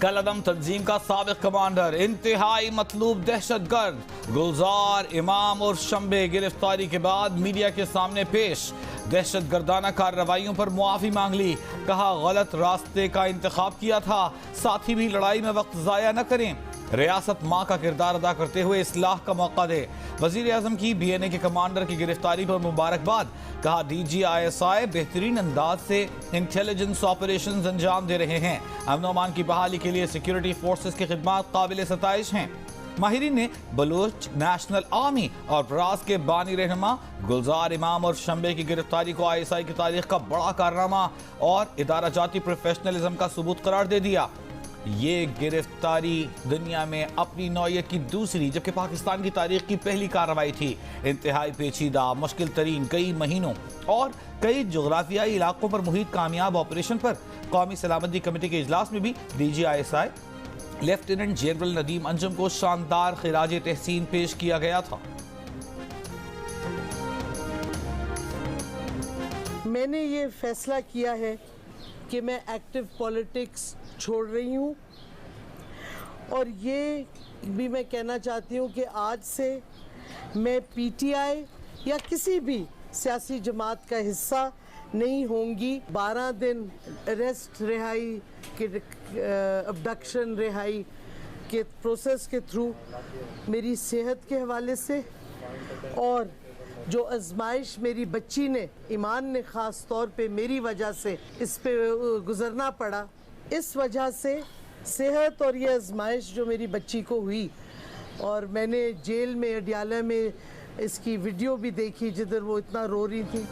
कलअदम तंजीम का साबिक कमांडर, इंतहाई मतलूब दहशतगर्द गुलजार इमाम और शंबे गिरफ्तारी के बाद मीडिया के सामने पेश। दहशतगर्दाना कार्रवाइयों पर मुआफी मांग ली। कहा गलत रास्ते का इंतखाब किया था, साथी भी लड़ाई में वक्त जाया न करें। रियासत माँ का किरदार अदा करते हुए इस्लाह का मौका दे। वजीर आजम की BNA के कमांडर की गिरफ्तारी पर मुबारकबाद। कहा DGISI बेहतरीन अंदाज से इंटेलिजेंस ऑपरेशंस अंजाम दे रहे हैं। अमन अमान की बहाली के लिए सिक्योरिटी फोर्सेस की खिदमत काबिल सताइश हैं। माहिरीन ने बलूच नेशनल आर्मी और ब्रास के बानी रहनुमा गुलजार इमाम और शंबे की गिरफ्तारी को ISI की तारीख का बड़ा कारनामा और इदारा जाती प्रोफेशनलिज्म का सबूत करार दे दिया। ये गिरफ्तारी दुनिया में अपनी नौयत की दूसरी जबकि पाकिस्तान की तारीख की पहली कार्रवाई थी। इंतहाई पेचीदा, मुश्किल तरीन कई महीनों और कई जोग्राफियाई इलाकों पर मुहित कामयाब ऑपरेशन पर कौमी सलामती कमेटी के इजलास में भी DGISI lieutenant general Nadeem Anjum को शानदार खिराज तहसीन पेश किया गया था। मैंने ये फैसला किया है कि मैं एक्टिव पॉलिटिक्स छोड़ रही हूँ और ये भी मैं कहना चाहती हूँ कि आज से मैं PTI या किसी भी सियासी जमात का हिस्सा नहीं होंगी। 12 दिन अरेस्ट रिहाई के अबडक्शन रिहाई के प्रोसेस के थ्रू मेरी सेहत के हवाले से और जो आजमाइश मेरी बच्ची ने ईमान ने ख़ास तौर पे मेरी वजह से इस पे गुज़रना पड़ा, इस वजह से सेहत और ये आजमाइश जो मेरी बच्ची को हुई और मैंने जेल में अडियाला में इसकी वीडियो भी देखी जिधर वो इतना रो रही थी।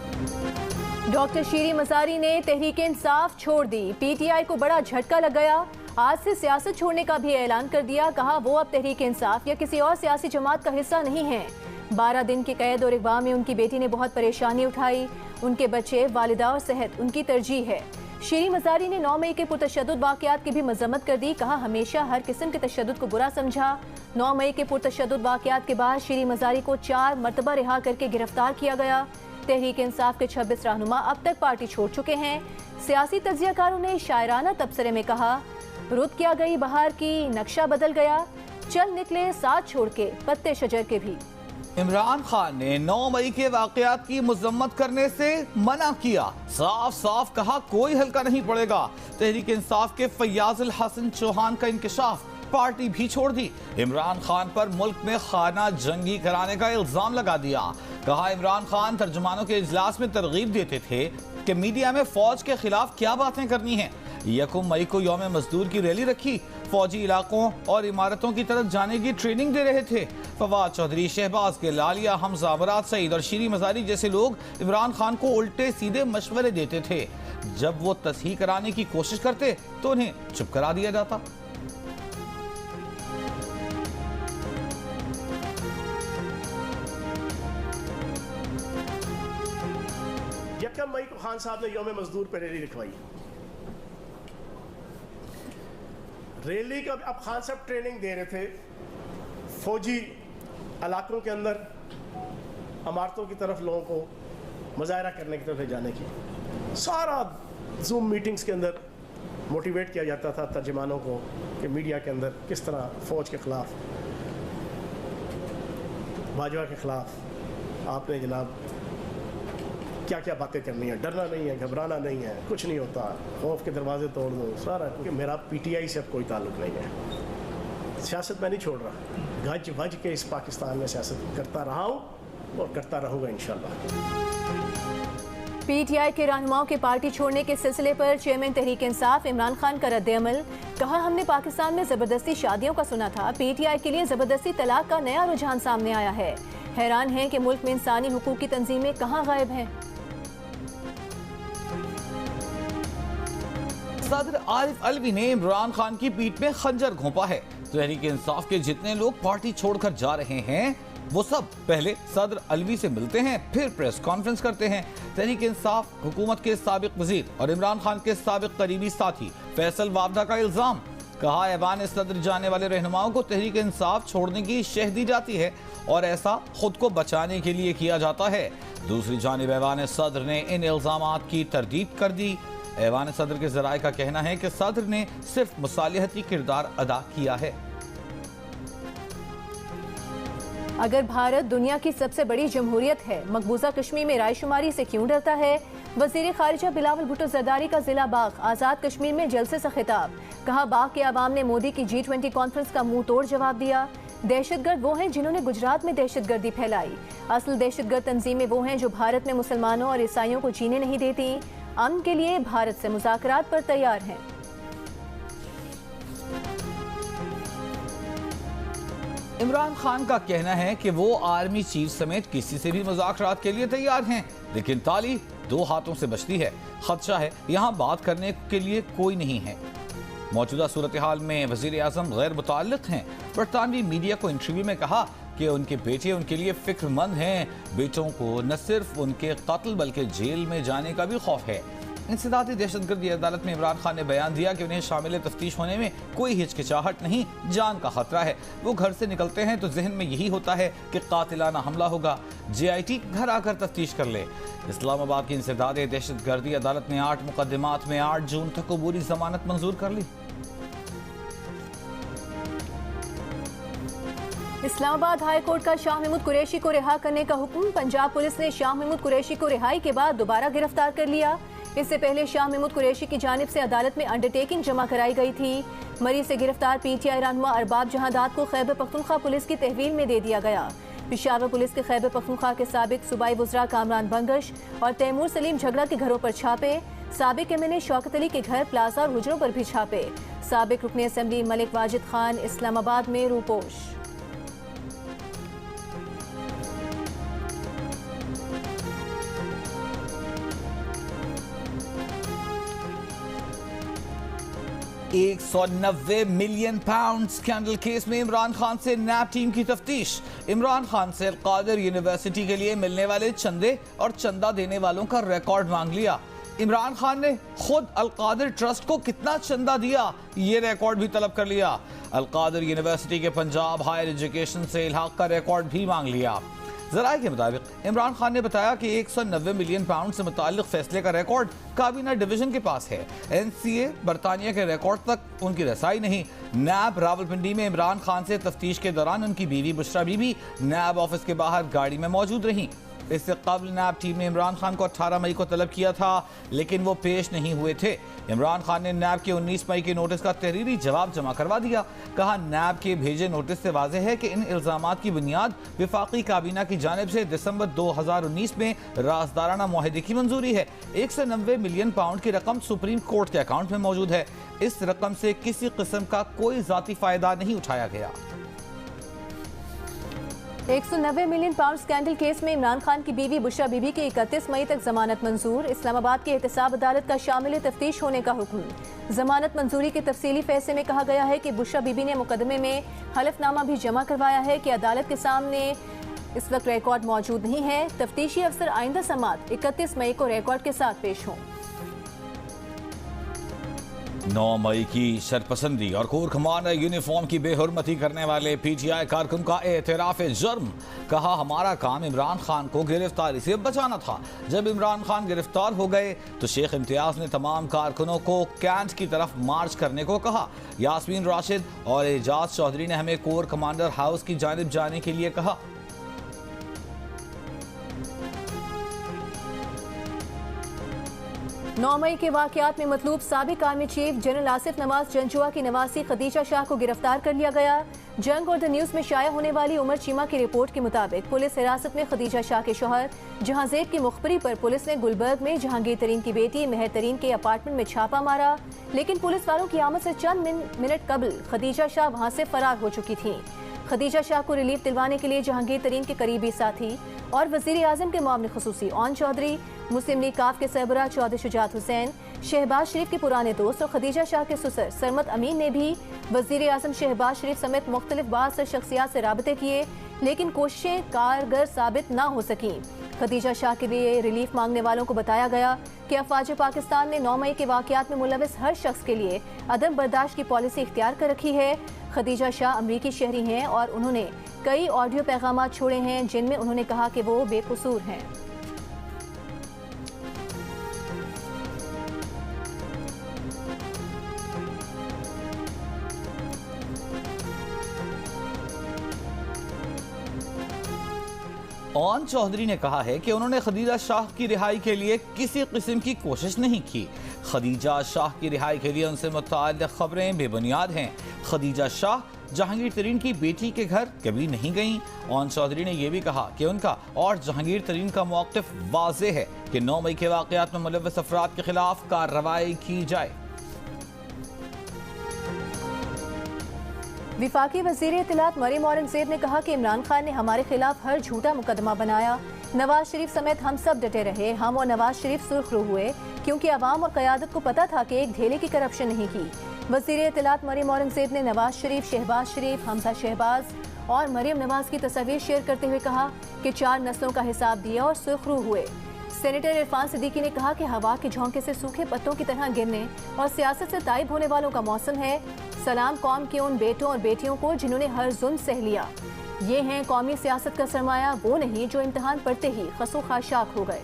डॉक्टर शीरी मज़ारी ने तहरीक इंसाफ छोड़ दी। PTI को बड़ा झटका लग गया। आज से सियासत छोड़ने का भी ऐलान कर दिया। कहा वो अब तहरीक इंसाफ या किसी और सियासी जमात का हिस्सा नहीं है। 12 दिन की कैद और इक़वा में उनकी बेटी ने बहुत परेशानी उठाई। उनके बच्चे, वालिदा और सेहत उनकी तरजीह है। शीरी मज़ारी ने 9 मई के पुरतशद्दुद वाक़यात की भी मज़म्मत कर दी। कहा हमेशा हर किस्म के तशद्दुद को बुरा समझा। 9 मई के पुरतशद्दुद वाक़यात के बाद शीरी मज़ारी को 4 मरतबा रिहा करके गिरफ्तार किया गया। तहरीक इंसाफ के 26 रहनुमा अब तक पार्टी छोड़ चुके हैं। सियासी तज्ज़ियाकारों ने शायराना तबसरे में कहा रुत क्या गई बहार की, नक्शा बदल गया, चल निकले साथ छोड़ के पत्ते शजर के भी। इमरान खान ने 9 मई के वाक़यात की मजम्मत करने से मना किया। साफ साफ कहा कोई हल्का नहीं पड़ेगा। तहरीक इंसाफ के फैयाजुल हसन चौहान का इंकशाफ, पार्टी भी छोड़ दी। इमरान खान पर मुल्क में खाना जंगी कराने का इल्जाम लगा दिया। कहा इमरान खान तर्जुमानों के इजलास में तरगीब देते थे कि मीडिया में फौज के खिलाफ क्या बातें करनी हैं। 1 मई को यौम मजदूर की रैली रखी। फौजी इलाकों और इमारतों की तरफ जाने की ट्रेनिंग दे रहे थे। फवाद चौधरी, शहबाज के लालिया, हमजा, मुराद सईद और शीरी मज़ारी जैसे लोग इमरान खान को उल्टे सीधे मशवरे देते थे। जब वो तस्हीह कराने की कोशिश करते तो उन्हें चुप करा दिया जाता। यकम मई को खान साहब ने यौम मजदूर पर रैली लिखवाई। रैली का अब खान साहब ट्रेनिंग दे रहे थे फौजी इलाकों के अंदर इमारतों की तरफ लोगों को मुजाहरा करने की तरफ ले जाने की। सारा जूम मीटिंग्स के अंदर मोटिवेट किया जाता था तर्जुमानों को कि मीडिया के अंदर किस तरह फ़ौज के ख़िलाफ़, भाजपा के ख़िलाफ़ आपने जनाब क्या क्या बातें करनी है, डरना नहीं है, घबराना नहीं है, कुछ नहीं होता, खौफ के दरवाजे तोड़ दो सारा। क्योंकि मेरा PTI से अब कोई ताल्लुक़ नहीं है। सियासत मैं नहीं छोड़ रहा, गज वज के इस पाकिस्तान में सियासत करता रहा हूँ और करता रहूँगा इंशाल्लाह। PTI के रहनुमाओं के पार्टी छोड़ने के सिलसिले पर चेयरमैन तहरीक इंसाफ इमरान खान का रद्द-ए-अमल। कहा हमने पाकिस्तान में ज़बरदस्ती शादियों का सुना था, PTI के लिए ज़बरदस्ती तलाक का नया रुझान सामने आया है। हैरान है कि मुल्क में इंसानी हुकूक की तंजीमें कहाँ गायब हैं। सदर आरिफ अलवी ने इमरान खान की पीठ में खंजर घोंपा है। तहरीक इंसाफ के जितने लोग पार्टी छोड़कर जा रहे हैं वो सब पहले सदर अलवी से मिलते हैं, फिर प्रेस कॉन्फ्रेंस करते हैं। तहरीक इंसाफ हुकूमत के साबिक वजीर और इमरान खान के साबिक करीबी साथी फैसल वाबदा का इल्जाम। कहा ऐवान सदर जाने वाले रहनुमाओं को तहरीक इंसाफ छोड़ने की शह दी जाती है और ऐसा खुद को बचाने के लिए किया जाता है। दूसरी जानिब ऐवान सदर ने इन इल्जामात की तरदीद कर दी। ऐवान सदर के जराये का कहना है कि सदर ने सिर्फ मुसालिहती किरदार अदा किया है। अगर भारत दुनिया की सबसे बड़ी जमहूरियत है, मकबूजा कश्मीर में रायशुमारी से क्यों डरता है? वजीर खारिजा बिलावल भुट्टो जरदारी का जिला बाग आज़ाद कश्मीर में जलसे से खिताब। कहा, बाग के अवाम ने मोदी की G20 कॉन्फ्रेंस का मुंह तोड़ जवाब दिया। दहशतगर्द वो हैं जिन्होंने गुजरात में दहशतगर्दी फैलाई। असल दहशतगर्द तंजीमें वो हैं जो भारत में मुसलमानों और ईसाइयों को जीने नहीं देती। अमन के लिए भारत से मुज़ाकरात पर तैयार हैं। इमरान खान का कहना है कि वो आर्मी चीफ समेत किसी से भी मुज़ाकरात के लिए तैयार हैं, लेकिन ताली दो हाथों से बचती है। खदशा है यहाँ बात करने के लिए कोई नहीं है। मौजूदा सूरत हाल में वज़ीर आज़म गैर मुताल्लिक़ हैं। बरतानवी मीडिया को इंटरव्यू में कहा कि उनके बेटे उनके लिए फिक्रमंद हैं। बेटों को न सिर्फ उनके कत्ल बल्कि जेल में जाने का भी खौफ है। इंसदादी दहशतगर्दी अदालत में इमरान खान ने बयान दिया कि उन्हें शामिल तफ्तीश होने में कोई हिचकिचाहट नहीं, जान का खतरा है। वो घर से निकलते हैं तो जहन में यही होता है कि कातिलाना हमला होगा। JIT घर आकर तफ्तीश कर ले। इस्लामाबाद की इंसदादी दहशतगर्दी अदालत ने 8 मुकदमात में 8 जून तक अबूरी जमानत मंजूर कर ली। इस्लामाबाद हाई कोर्ट का शाह महमूद कुरैशी को रिहा करने का हुक्म। पंजाब पुलिस ने शाह महमूद कुरैशी को रिहाई के बाद दोबारा गिरफ्तार कर लिया। इससे पहले शाह महमूद कुरैशी की जानिब से अदालत में अंडरटेकिंग जमा कराई गई थी। मरी से गिरफ्तार PTI रहनुमा अरबाब जहादात को खैबर पख्तूनख्वा पुलिस की तहवील में दे दिया गया। पेशावर पुलिस के खैबर पख्तूनख्वा के साबिक सूबाई वज़रा कामरान बंगश और तैमूर सलीम झगड़ा के घरों पर छापे। साबिक MNA शौकत अली के घर, प्लाजा और हुजरों पर भी छापे। साबिक रुकन असम्बली मलिक वाजिद खान इस्लामाबाद में रूपोश। £190 मिलियन स्कैंडल केस में इमरान खान से नैब टीम की तफ्तीश। इमरान खान से अलकादिर यूनिवर्सिटी के लिए मिलने वाले चंदे और चंदा देने वालों का रिकॉर्ड मांग लिया। इमरान खान ने खुद अलकादिर ट्रस्ट को कितना चंदा दिया, ये रिकॉर्ड भी तलब कर लिया। अलकादिर यूनिवर्सिटी के पंजाब हायर एजुकेशन से इल्हाक का रिकॉर्ड भी मांग लिया। जराये के मुताबिक इमरान खान ने बताया कि £190 मिलियन से मुताल्लिक फैसले का रिकॉर्ड काबीना डिवीजन के पास है। NCA बरतानिया के रिकॉर्ड तक उनकी रसाई नहीं। नैब रावलपिंडी में इमरान खान से तफ्तीश के दौरान उनकी बीवी बुशरा बीबी नैब ऑफिस के बाहर गाड़ी में मौजूद रहीं। इससे कबल नैब टीम ने इमरान खान को 18 मई को तलब किया था, लेकिन वो पेश नहीं हुए थे। इमरान खान ने नैब के 19 मई के नोटिस का तहरीरी जवाब जमा करवा दिया। कहा, नैब के भेजे नोटिस से वाज़ेह है कि इन इल्जामात की बुनियाद विफाकी काबीना की जानिब से दिसंबर 2019 में राजदाराना मुआहदे की मंजूरी है। £190 मिलियन की रकम सुप्रीम कोर्ट के अकाउंट में मौजूद है। इस रकम से किसी किस्म का कोई जाती फायदा नहीं उठाया गया। £190 मिलियन स्कैंडल केस में इमरान खान की बीवी बुशरा बीबी की 31 मई तक जमानत मंजूर। इस्लामाबाद की एहतसाब अदालत का शामिल तफ्तीश होने का हुक्म। जमानत मंजूरी के तफसीली फैसले में कहा गया है कि बुशरा बीबी ने मुकदमे में हलफनामा भी जमा करवाया है कि अदालत के सामने इस वक्त रिकॉर्ड मौजूद नहीं है। तफ्तीशी अफसर आइंदा समात 31 मई को रिकॉर्ड के साथ पेश हों। 9 मई की शरपसंदी और कोर कमांडर यूनिफॉर्म की बेहुरमती करने वाले PTI कारकुन का एतराफ जुर्म। कहा, हमारा काम इमरान खान को गिरफ्तारी से बचाना था। जब इमरान खान गिरफ्तार हो गए तो शेख इम्तियाज ने तमाम कारकुनों को कैंट की तरफ मार्च करने को कहा। यास्मीन राशिद और एजाज चौधरी ने हमें कोर कमांडर हाउस की जानिब जाने के लिए कहा। 9 मई के वाकयात में मतलूब साबिक army chief general Asif Nawaz Janjua की नवासी खदीजा शाह को गिरफ्तार कर लिया गया। जंग और द न्यूज़ में शाया होने वाली उमर चीमा की रिपोर्ट के मुताबिक पुलिस हिरासत में खदीजा शाह के शौहर जहांजेब की मुखबरी पर पुलिस ने गुलबर्ग में जहांगीर तरीन की बेटी मेहर तरीन के अपार्टमेंट में छापा मारा, लेकिन पुलिस वालों की आमद से चंद मिनट कबल खदीजा शाह वहां से फरार हो चुकी थी। खदीजा शाह को रिलीफ दिलवाने के लिए जहांगीर तरीन के करीबी साथी और वज़ीर आज़म के मामले खुसूसी ओन चौधरी, मुस्लिम लीग काफ के सरबराह चौधरी शुजात हुसैन, शहबाज शरीफ के पुराने दोस्त और खदीजा शाह के ससुर सरमत अमीन ने भी वज़ीर आज़म शहबाज शरीफ समेत मुख्तलिफ बाज़ शख्सियात से राबते किए, लेकिन कोशिशें कारगर साबित ना हो सकी। खदीजा शाह के लिए रिलीफ मांगने वालों को बताया गया कि अफवाज पाकिस्तान ने 9 मई के वाकयात में मुलविस हर शख्स के लिए अदम बर्दाश्त की पॉलिसी इख्तियार कर रखी है। खदीजा शाह अमरीकी शहरी हैं और उन्होंने कई ऑडियो पैगाम छोड़े हैं जिनमें उन्होंने कहा कि वो बेकसूर हैं। ओन चौधरी ने कहा है कि उन्होंने खदीजा शाह की रिहाई के लिए किसी किस्म की कोशिश नहीं की। खदीजा शाह की रिहाई के लिए उनसे मुताल्लिक़ खबरें बेबुनियाद हैं। खदीजा शाह जहांगीर तरीन की बेटी के घर कभी नहीं गईं। ओन चौधरी ने यह भी कहा कि उनका और जहांगीर तरीन का मौक़िफ़ वाज़ेह है कि 9 मई के वाक़यात में मुलव्वस अफराद के खिलाफ कार्रवाई की जाए। विफाकी वज़ीर इत्तलात मरियम औरंगज़ेब ने कहा कि इमरान खान ने हमारे खिलाफ हर झूठा मुकदमा बनाया। नवाज शरीफ समेत हम सब डटे रहे। हम और नवाज शरीफ सुर्खरू हुए क्योंकि अवाम और क़यादत को पता था कि एक ढेले की करप्शन नहीं की। वज़ीर इत्तलात मरियम औरंगज़ेब ने नवाज शरीफ, शहबाज शरीफ, हमजा शहबाज और मरियम नवाज की तस्वीर शेयर करते हुए कहा कि 4 नस्लों का हिसाब दिया और सुर्खरू हुए। सेनेटर इरफान सिद्दीकी ने कहा कि हवा के झोंके से सूखे पत्तों की तरह गिरने और सियासत से ताइब होने वालों का मौसम है। सलाम कौम के उन बेटों और बेटियों को जिन्होंने हर जुल्म सह लिया। ये हैं कौमी सियासत का सरमाया, वो नहीं जो इम्तिहान पढ़ते ही खसो खाशाक हो गए।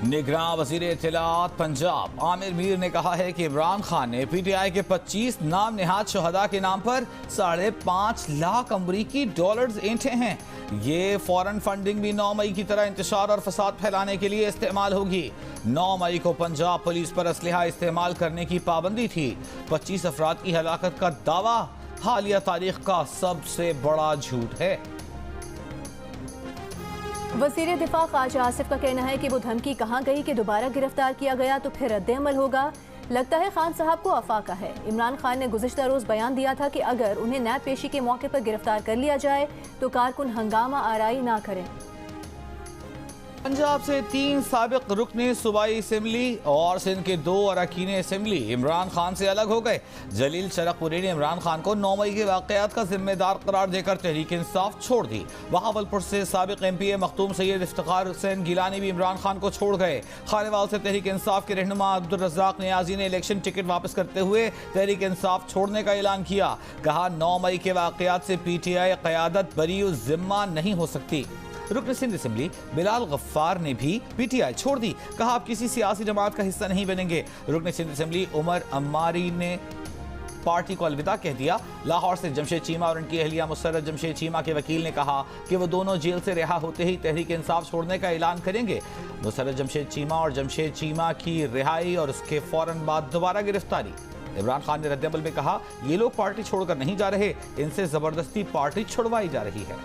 निगरान वज़ीर इत्तलात पंजाब आमिर मीर ने कहा है कि इमरान खान ने PTI के 25 नाम निहाद शहदा के नाम पर 5.5 लाख अमरीकी डॉलर्स ऐंठे हैं। ये फॉरेन फंडिंग भी 9 मई की तरह इंतशार और फसाद फैलाने के लिए इस्तेमाल होगी। 9 मई को पंजाब पुलिस पर असलहा इस्तेमाल करने की पाबंदी थी। 25 अफराद की हलाकत का दावा हालिया तारीख का सबसे बड़ा झूठ है। वज़ीर दिफा ख्वाजा आसिफ का कहना है कि वो धमकी कहाँ गई कि दोबारा गिरफ्तार किया गया तो फिर रद्द-ए-अमल होगा। लगता है खान साहब को अफाका है। इमरान खान ने गुज़िश्ता रोज़ बयान दिया था कि अगर उन्हें नैब पेशी के मौके पर गिरफ्तार कर लिया जाए तो कारकुन हंगामा आराई ना करें। पंजाब से 3 साबिक रुकने सूबाई असम्बली और सिंध के 2 अरकान असम्बली इमरान खान से अलग हो गए। जलील शरकपुरी ने इमरान खान को 9 मई के वाक़यात का जिम्मेदार करार देकर तहरीक इंसाफ छोड़ दी। बहावलपुर से साबिक MPA मखदूम सैयद इफ्तिखार हुसैन गिलानी भी इमरान खान को छोड़ गए। खानेवाल से तहरीक इंसाफ के रहनुमा अब्दुल रज़ाक नियाजी ने इलेक्शन टिकट वापस करते हुए तहरीक इंसाफ छोड़ने का ऐलान किया। कहा 9 मई के वाक़यात से PTI क़यादत बरी ज़िम्मा नहीं हो सकती। रुकन सिंध असम्बली बिलाल गफ्फार ने भी PTI छोड़ दी। कहा आप किसी सियासी जमात का हिस्सा नहीं बनेंगे। रुकन सिंध असम्बली उमर अम्मारी ने पार्टी को अलविदा कह दिया। लाहौर से जमशेद चीमा और उनकी अहलिया मुसर्रत जमशेद चीमा के वकील ने कहा कि वो दोनों जेल से रिहा होते ही तहरीक इंसाफ छोड़ने का ऐलान करेंगे। मुसर्रत जमशेद चीमा और जमशेद चीमा की रिहाई और उसके फौरन बाद दोबारा गिरफ्तारी। इमरान खान ने रद्द-ए-अमल में कहा ये लोग पार्टी छोड़कर नहीं जा रहे, इनसे जबरदस्ती पार्टी छुड़वाई जा रही है।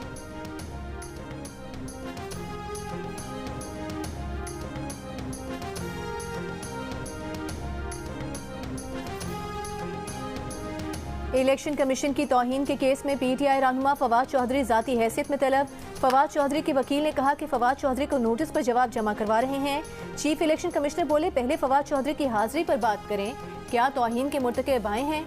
इलेक्शन कमीशन की तौहीन के केस में PTI रहनुमा फवाद चौधरी जाती हैसियत में तलब। फवाद चौधरी के वकील ने कहा कि फवाद चौधरी को नोटिस पर जवाब जमा करवा रहे हैं। चीफ इलेक्शन कमिश्नर बोले पहले फवाद चौधरी की हाजिरी पर बात करें, क्या तौहीन के मुर्तकब आए हैं।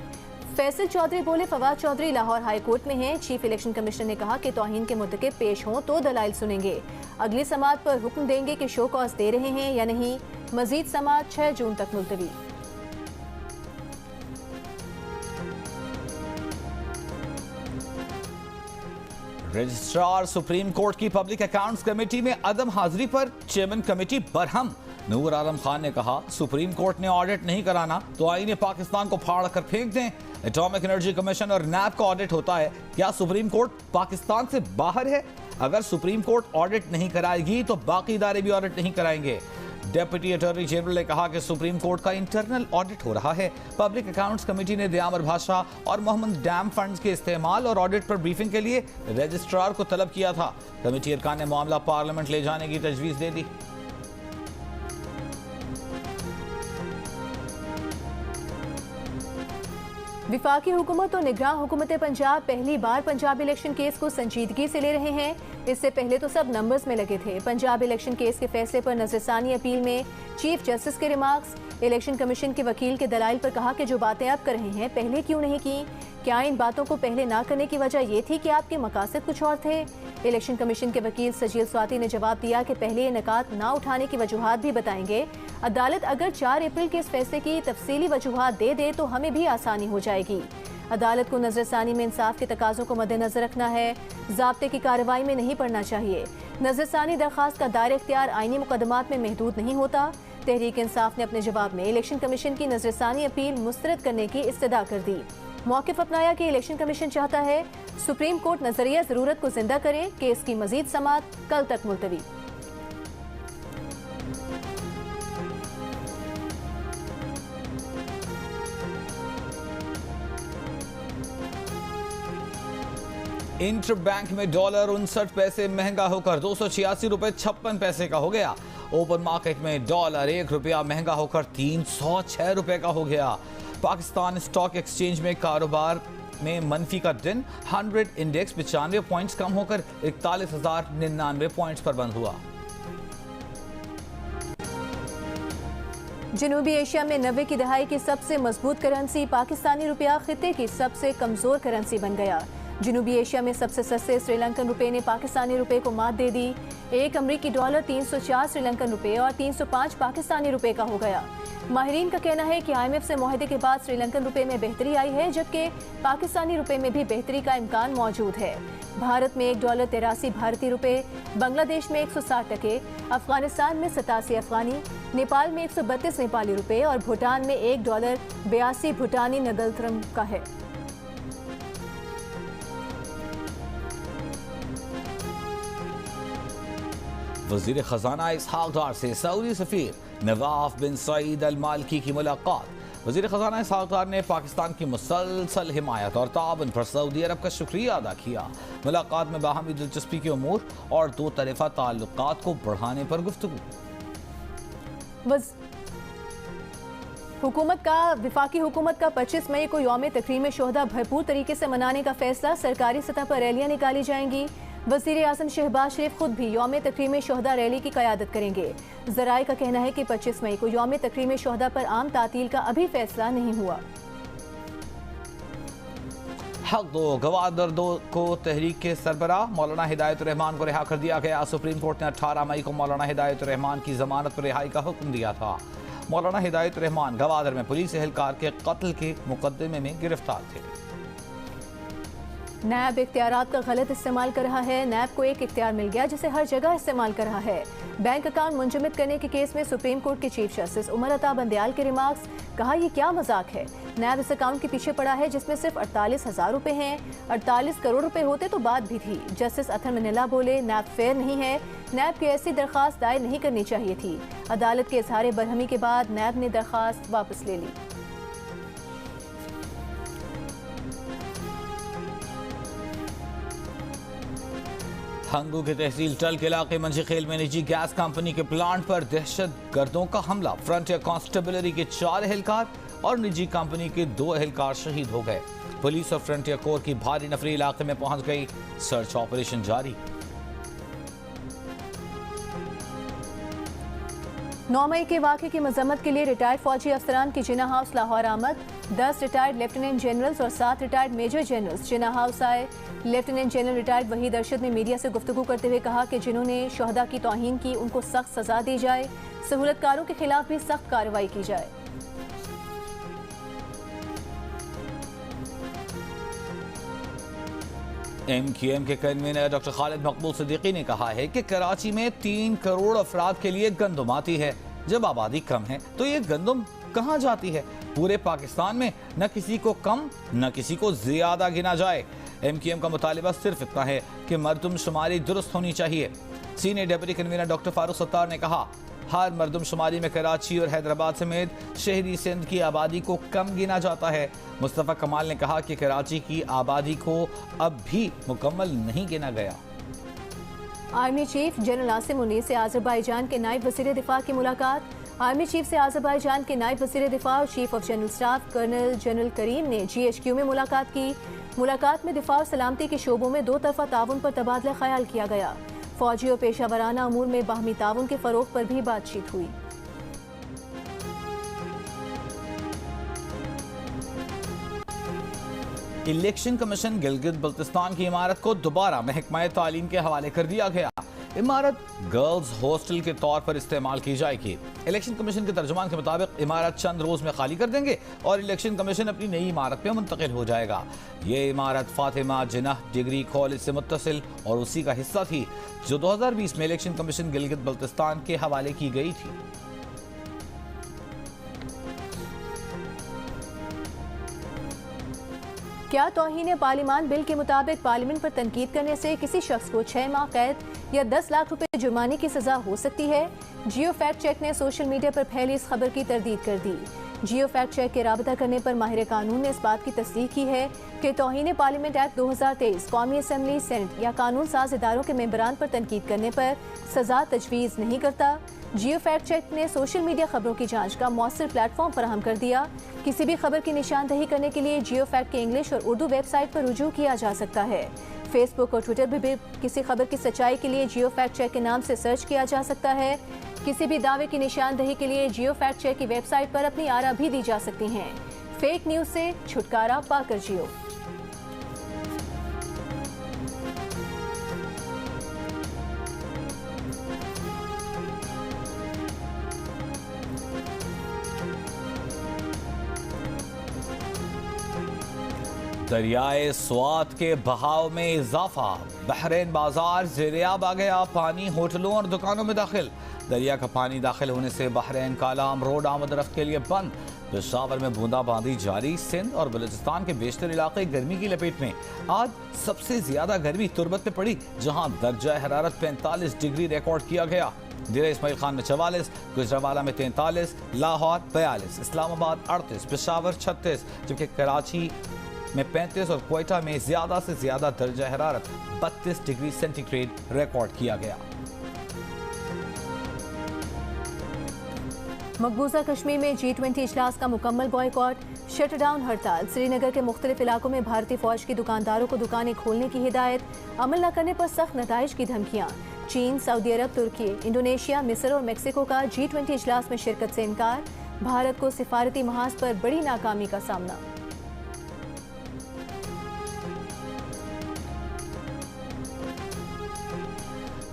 फैसल चौधरी बोले फवाद चौधरी लाहौर हाई कोर्ट में हैं। चीफ इलेक्शन कमिश्नर ने कहा कि तौहीन के मुर्तकब पेश हों तो दलाइल सुनेंगे। अगली समाअत पर हुक्म देंगे कि शो कॉज दे रहे हैं या नहीं। मजीद समाअत 6 जून तक मुलतवी। रजिस्ट्रार सुप्रीम कोर्ट की पब्लिक अकाउंट्स कमेटी में अदम हाजिरी पर चेयरमैन कमेटी बरहम। नूर आलम खान ने कहा सुप्रीम कोर्ट ने ऑडिट नहीं कराना तो आईने पाकिस्तान को फाड़ कर फेंक दें। एटॉमिक एनर्जी कमीशन और नैब का ऑडिट होता है, क्या सुप्रीम कोर्ट पाकिस्तान से बाहर है? अगर सुप्रीम कोर्ट ऑडिट नहीं कराएगी तो बाकी इदारे भी ऑडिट नहीं कराएंगे। डेप्यूटी अटॉर्नी जनरल ने कहा कि सुप्रीम कोर्ट का इंटरनल ऑडिट हो रहा है। पब्लिक अकाउंट्स कमेटी ने दियामर भाषा और मोहम्मद डैम फंड्स के इस्तेमाल और ऑडिट पर ब्रीफिंग के लिए रजिस्ट्रार को तलब किया था। कमेटी अरकान ने मामला पार्लियामेंट ले जाने की तजवीज़ दे दी। विफाकी हुकूमत और निगरान हुकूमत पंजाब पहली बार पंजाब इलेक्शन केस को संजीदगी से ले रहे हैं। इससे पहले तो सब नंबर्स में लगे थे। पंजाब इलेक्शन केस के फैसले पर नजरसानी अपील में चीफ जस्टिस के रिमार्क्स। इलेक्शन कमीशन के वकील के दलाइल पर कहा कि जो बातें आप कर रहे हैं पहले क्यों नहीं की। क्या इन बातों को पहले ना करने की वजह ये थी कि आपके मकासद कुछ और थे? इलेक्शन कमीशन के वकील सजील स्वाति ने जवाब दिया कि पहले ये निकात ना उठाने की वजूहात भी बताएंगे। अदालत अगर 4 अप्रैल के इस फैसले की तफसीली वजूहात दे दे तो हमें भी आसानी हो जाएगी। अदालत को नजरसानी में इंसाफ के तकाजों को मद्देनजर रखना है, ज़ाब्ते की कार्रवाई में नहीं पड़ना चाहिए। नजरसानी दरखास्त का दायरा इख्तियार आईनी मुकदमात में महदूद नहीं होता। तहरीक इंसाफ ने अपने जवाब में इलेक्शन कमीशन की नजरसानी अपील मुस्तरद करने की इस्तदा कर दी। मौक़िफ़ अपनाया कि इलेक्शन कमीशन चाहता है सुप्रीम कोर्ट नजरिया जरूरत को जिंदा करे। केस की मजीद समाअत कल तक मुलतवी। इंटर बैंक में डॉलर 59 पैसे महंगा होकर 286 रुपए 56 पैसे का हो गया। ओपन मार्केट में डॉलर 1 रुपया महंगा होकर 306 रुपए का हो गया। पाकिस्तान स्टॉक एक्सचेंज में कारोबार में मनफी का दिन। 100 इंडेक्स 95 पॉइंट्स कम होकर 41,099 पॉइंट्स पर बंद हुआ। जनूबी एशिया में 90 की दहाई की सबसे मजबूत करेंसी पाकिस्तानी रुपया खित्ते की सबसे कमजोर करेंसी बन गया। जनूबी एशिया में सबसे सस्ते श्रीलंकन रुपए ने पाकिस्तानी रुपए को मात दे दी। एक अमरीकी डॉलर 304 श्रीलंकन रुपए और 305 पाकिस्तानी रुपए का हो गया। माहिरीन का कहना है कि IMF से मुआहदे के बाद श्रीलंकन रुपए में बेहतरी आई है, जबकि पाकिस्तानी रुपए में भी बेहतरी का इम्कान मौजूद है। भारत में 1 डॉलर 83 भारतीय रुपए, बांग्लादेश में 160 टके, अफगानिस्तान में 87 अफगानी, नेपाल में 132 नेपाली रुपए और भूटान में 1 डॉलर 82 भूटानी नगलत्रम का है। वज़ीर खजाना इसहाक डार से सऊदी सफीर नवाफ बिन सईद अल मालिकी की मुलाकात। वज़ीर खजाना इसहाक डार ने पाकिस्तान की मुसलसल हिमायत और ताउन पर सऊदी अरब का शुक्रिया अदा किया। मुलाकात में बाहमी दिलचस्पी के उमूर और दो तरफ़ा ताल्लुकात को बढ़ाने पर गुफ्तगू। वफाकी हुकूमत का 25 मई को यौम तकरीम शुहदा भरपूर तरीके से मनाने का फैसला। सरकारी सतह पर रैलियां निकाली जाएंगी। वज़ीर आज़म शहबाज शरीफ खुद भी यौम तकरीम शुहदा रैली की क़यादत करेंगे। ज़राए का कहना है कि 25 मई को यौम तकरीम शुहदा पर आम तातील का अभी फैसला नहीं हुआ। हक दो गवादर दो को तहरीक के सरबराह मौलाना हिदायतुर रहमान को रिहा कर दिया गया। सुप्रीम कोर्ट ने 18 मई को मौलाना हिदायतुर रहमान की जमानत पर रिहाई का हुक्म दिया था। मौलाना हिदायतुर रहमान गवादर में पुलिस एहलकार के कत्ल के मुकदमे में गिरफ्तार थे। नैब इख्तियारात का गलत इस्तेमाल कर रहा है। नैब को एक इख्तियार मिल गया जिसे हर जगह इस्तेमाल कर रहा है। बैंक अकाउंट मुंजमद करने के केस में सुप्रीम कोर्ट के चीफ जस्टिस उमर अता बंदयाल के रिमार्क्स। कहा यह क्या मजाक है। नैब इस अकाउंट के पीछे पड़ा है जिसमें सिर्फ 48,000 रुपए हैं। 48 करोड़ रुपए होते तो बात भी थी। जस्टिस अथर मनिला बोले नैब फेयर नहीं है। नैब की ऐसी दरख्वास्त दायर नहीं करनी चाहिए थी। अदालत के इजहार बरहमी के बाद नैब ने दरख्वास्त वापस ले ली। हंगू के तहसील टल के इलाके मंजीखेल में निजी गैस कंपनी के प्लांट पर दहशत गर्दों का हमला। फ्रंटियर कांस्टेबलरी के 4 एहलकार और निजी कंपनी के 2 एहलकार शहीद हो गए। पुलिस और फ्रंटियर कोर की भारी नफरी इलाके में पहुंच गई। सर्च ऑपरेशन जारी। 9 मई के वाक़े की मजम्मत के लिए रिटायर्ड फौजी अफसरान की जिना हाउस लाहौर आमद। 10 रिटायर्ड लेफ्टिनेंट जनरल्स और 7 रिटायर्ड मेजर जनरल्स जिना हाउस आए। Lieutenant general retired Waheed Arshad ने मीडिया से गुफ्तगू करते हुए कहा कि जिन्होंने शहदा की तौहीन की उनको सख्त सजा दी जाए। सहूलतकारों के खिलाफ भी सख्त कार्रवाई की जाए। MQM के कन्वीनर डॉक्टर खालिद मकबूल सिद्दीकी ने कहा है कि कराची में 3 करोड़ अफराद के लिए गंदम आती है। जब आबादी कम है तो ये गंदम कहाँ जाती है? पूरे पाकिस्तान में न किसी को कम न किसी को ज्यादा गिना जाए। MQM का मुतालिबा सिर्फ इतना है कि मरदमशुमारी दुरुस्त होनी चाहिए। Senior deputy convener doctor Farooq Sattar ने कहा हर मरदमशुमारी में कराची और हैदराबाद समेत शहरी सिंध की आबादी को कम गिना जाता है। मुस्तफ़ा कमाल ने कहा कि कराची की आबादी को अब भी मुकम्मल नहीं गिना गया। Army chief general Asim Munir से आज़रबाईजान के नायब वज़ीर दिफा की मुलाकात। आर्मी चीफ से आज़रबाईजान के नायब वज़ीर दिफा और chief of general staff colonel general Karim ने GHQ में मुलाकात की। मुलाकात में दिफा और सलामती के शोबों में 2 तरफ़ा ताउन पर तबादला ख्याल किया गया। फौजी और पेशा वराना अमूर में बाहमी ताउन के फ़रोग़ पर भी बातचीत हुई। इलेक्शन कमीशन गिलगित बल्तिस्तान की इमारत को दोबारा महकमा तालीम के हवाले कर दिया गया। इमारत गर्ल्स हॉस्टल के तौर पर इस्तेमाल की जाएगी। इलेक्शन कमीशन के तर्जुमान के मुताबिक इमारत चंद रोज में खाली कर देंगे और इलेक्शन कमीशन अपनी नई इमारत पे मुंतकिल हो जाएगा। ये इमारत फातिमा जिन्नाह डिग्री कॉलेज से मुत्तसिल और उसी का हिस्सा थी जो 2020 में इलेक्शन कमीशन गिलगित बल्तिस्तान के हवाले की गई थी। क्या तौहीन पार्लिमान बिल के मुताबिक पार्लियामेंट पर तनकीद करने से किसी शख्स को 6 माह कैद या 10 लाख रुपए जुर्माने की सजा हो सकती है? जियो फैक्ट चेक ने सोशल मीडिया पर फैली इस खबर की तरदीद कर दी। जियो फैक्ट चेक के राबता करने पर माहिर कानून ने इस बात की तस्दीक की है कि तौहीन पार्लियामेंट एक्ट 2023 कौमी असम्बली, सेनेट या कानून साज इदारों के मेंबरान पर तनकीद करने पर सजा तजवीज़ नहीं करता। जियो फैक्ट चेक ने सोशल मीडिया खबरों की जांच का मौसर प्लेटफॉर्म फराहम कर दिया। किसी भी खबर की निशानदही करने के लिए जियो फैक्ट के इंग्लिश और उर्दू वेबसाइट पर रुजू किया जा सकता है। फेसबुक और ट्विटर पर भी किसी खबर की सच्चाई के लिए जियो फैक्ट चेक के नाम से सर्च किया जा सकता है। किसी भी दावे की निशानदही के लिए जियो फैक्ट चेक की वेबसाइट पर अपनी आरा भी दी जा सकती हैं। फेक न्यूज से छुटकारा पाकर जियो। दरियाए स्वात के बहाव में इजाफा, बहरीन बाजार ज़ेर-ए-आब आ गया, पानी होटलों और दुकानों में दाखिल। दरिया का पानी दाखिल होने से बहरीन कालाम रोड आमद रफ्त के लिए बंद। पेशावर में बूंदाबांदी जारी। सिंध और बलूचिस्तान के बेशतर इलाके गर्मी की लपेट में। आज सबसे ज्यादा गर्मी तुर्बत में पड़ी, जहां दर्जा हरारत 45 डिग्री रिकॉर्ड किया गया। दिरा इस्माइल खान में 44, गुजरावाला में 43, लाहौर 42, इस्लामाबाद 38, पेशावर 36, जबकि कराची में 35 और क्वेटा में ज्यादा से ज्यादा दर्जा हरारत 32 डिग्री सेंटीग्रेड रिकॉर्ड किया गया। मकबूजा कश्मीर में G20 इजलास का मुकम्मल बॉयकॉट, शटडाउन हड़ताल। श्रीनगर के मुख्तलिफ इलाकों में भारतीय फौज की दुकानदारों को दुकानें खोलने की हिदायत, अमल न करने पर सख्त नताइज की धमकियां। चीन, सऊदी अरब, तुर्की, इंडोनेशिया, मिस्र और मेक्सिको का G20 इजलास में शिरकत से इनकार। भारत को सिफारती महाज पर बड़ी नाकामी का सामना।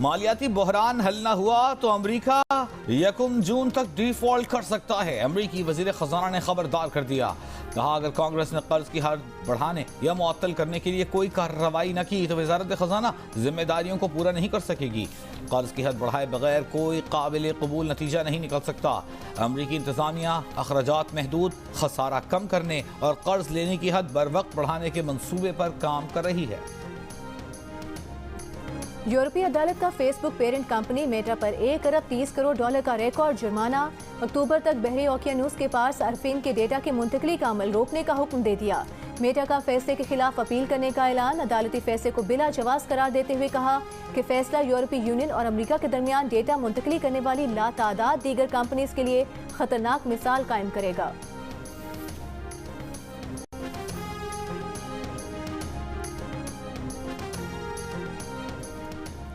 मालियाती बहरान हल न हुआ तो अमरीका 1 जून तक डिफॉल्ट कर सकता है। अमरीकी वजीर खजाना ने खबरदार कर दिया। कहा, अगर कांग्रेस ने कर्ज की हद बढ़ाने या मुअत्तल करने के लिए कोई कार्रवाई न की तो वजारत खजाना जिम्मेदारियों को पूरा नहीं कर सकेगी। कर्ज की हद बढ़ाए बगैर कोई काबिल कबूल नतीजा नहीं निकल सकता। अमरीकी इंतजामिया अखराजात महदूद, खसारा कम करने और कर्ज लेने की हद बर वक्त बढ़ाने के मंसूबे पर काम कर रही है। यूरोपीय अदालत का फेसबुक पेरेंट कंपनी मेटा पर $1 अरब 30 करोड़ का रिकॉर्ड जुर्माना। अक्टूबर तक बहरी ओकियानूस के पास सार्फिन के डेटा की मुंतकली का अमल रोकने का हुक्म दे दिया। मेटा का फैसले के खिलाफ अपील करने का ऐलान। अदालती फैसले को बिला जवाज करार देते हुए कहा कि फैसला यूरोपीय यूनियन और अमेरिका के दरमियान डेटा मुंतकली करने वाली लातादाद दीगर कंपनीज के लिए खतरनाक मिसाल कायम करेगा।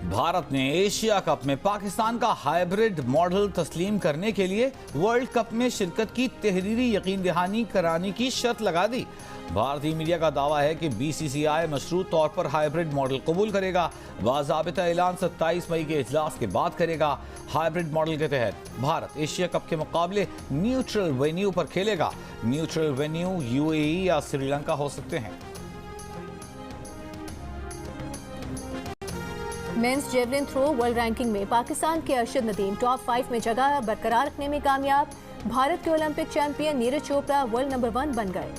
भारत ने एशिया कप में पाकिस्तान का हाइब्रिड मॉडल तस्लीम करने के लिए वर्ल्ड कप में शिरकत की तहरीरी यकीन दहानी कराने की शर्त लगा दी। भारतीय मीडिया का दावा है कि BCCI मशरूत तौर पर हाइब्रिड मॉडल कबूल करेगा। बाज़ाबिता ऐलान 27 मई के इजलास के बाद करेगा। हाइब्रिड मॉडल के तहत भारत एशिया कप के मुकाबले न्यूट्रल वेन्यू पर खेलेगा। न्यूट्रल वेन्यू UAE या श्रीलंका हो सकते हैं। Men's javelin throw world ranking में पाकिस्तान के अरशद नदीम टॉप 5 में जगह बरकरार रखने में कामयाब। भारत के Olympic champion Neeraj Chopra world number 1 बन गए।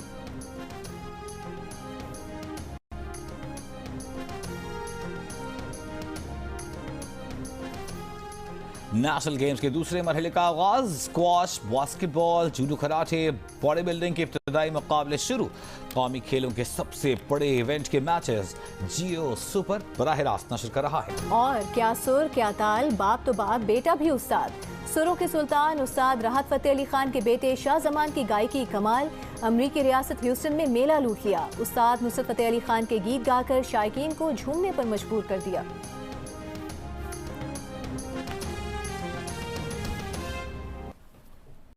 नेशनल गेम्स के दूसरे मरहले का आगाज। Squash, basketball, judo, karate, body building के इब्तदाई मुकाबले शुरू। कौमी खेलों के सबसे बड़े इवेंट के मैचेस जियो सुपर बराह रास्त नशर कर रहा है। और क्या सुर क्या ताल, बाप तो बाप बेटा भी उस्ताद। सुरों के सुल्तान उस्ताद राहत फतेह अली खान के बेटे शाहजमान की गायकी कमाल। अमरीकी रियासत ह्यूस्टन में मेला लूट लिया। उस्ताद नुसरत फतेह अली खान के गीत गाकर शायकीन को झूमने पर मजबूर कर दिया।